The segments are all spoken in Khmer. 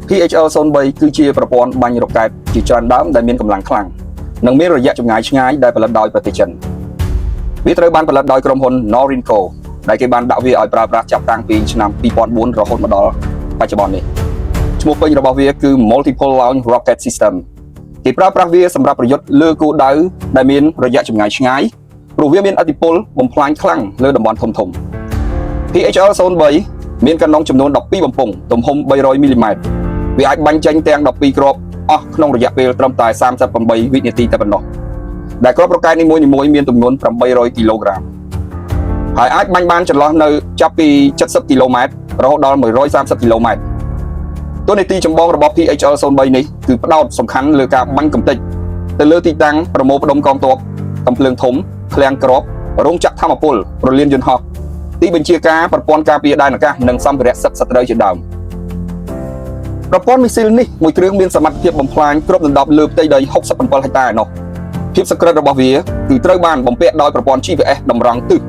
PHL-03 គឺជាប្រព័ន្ធបាញ់រ៉ុកែតជាច្រើនដើមដែលមានកម្លាំងខ្លាំងនិងមានរយៈចម្ងាយឆ្ងាយដែលផលិតដោយប្រទេសចិនវាត្រូវបានផលិតដោយក្រុមហ៊ុន Norinco ដែលគេបានដាក់វាឲ្យប្រើប្រាស់ចាប់តាំងពីឆ្នាំ2004រហូតមកដល់បច្ចុប្បន្ននេះឈ្មោះពេញរបស់វាគឺ Multiple Launch Rocket System គេប្រើប្រាស់វាសម្រាប់ប្រយុទ្ធលើគោលដៅដែលមានរយៈចម្ងាយឆ្ងាយព្រោះវាមានឥទ្ធិពលបំផ្លាញខ្លាំងលើតំបន់ធំៗ PHL-03 មានកាណុងចំនួន12បំពង់ទំហំ300មីលីម៉ែត្រវាអាចបាញ់ចេញទាំង12គ្រាប់អស់ក្នុងរយៈពេលត្រឹមតែ38វិនាទីតែប៉ុណ្ណោះដែលគ្រាប់រ៉ុកែតនីមួយៗមានទម្ងន់800គីឡូក្រាមហើយអាចបាញ់បានចន្លោះនៅចាប់ពី70គីឡូម៉ែត្ររហូតដល់130គីឡូម៉ែត្រតួនាទីចម្បងរបស់ PHL-03 នេះគឺផ្ដោតសំខាន់លើការបាញ់កម្ទេចទៅលើទីតាំងប្រមូលផ្ដុំកងទ័ពកំភ្លើងធំឃ្លាំងគ្រាប់រោងចក្រថាមពលរលានយន្តហោះទីបញ្ជាការប្រព័ន្ធការពារដែនអាកាសនិងសម្ភារៈសឹកសត្រូវជាដើមប្រព័ន្ធមីស៊ីលនេះមួយគ្រឿងមានសមត្ថភាពបំផ្លាញគ្របដណ្ដប់លើផ្ទៃដី67ហិកតាឯណោះភាពសក្តិរបស់វាគឺត្រូវបានបំពាក់ដោយប្រព័ន្ធ GPS តម្រង់ទិស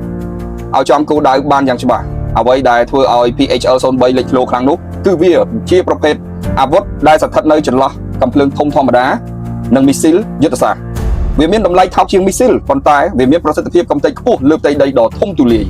ឲ្យចំគោលដៅបានយ៉ាងច្បាស់អ្វីដែលធ្វើឲ្យ PHL-03 លេចធ្លោខ្លាំងនោះគឺវាជាប្រភេទអាវុធដែលស្ថិតនៅចន្លោះកំភ្លើងធំធម្មតានិងមីស៊ីលយុទ្ធសាស្ត្រវាមានតម្លៃថោកជាងមីស៊ីលប៉ុន្តែវាមានប្រសិទ្ធភាពកំទេចខ្ពស់លើផ្ទៃដីដ៏ធំទូលាយ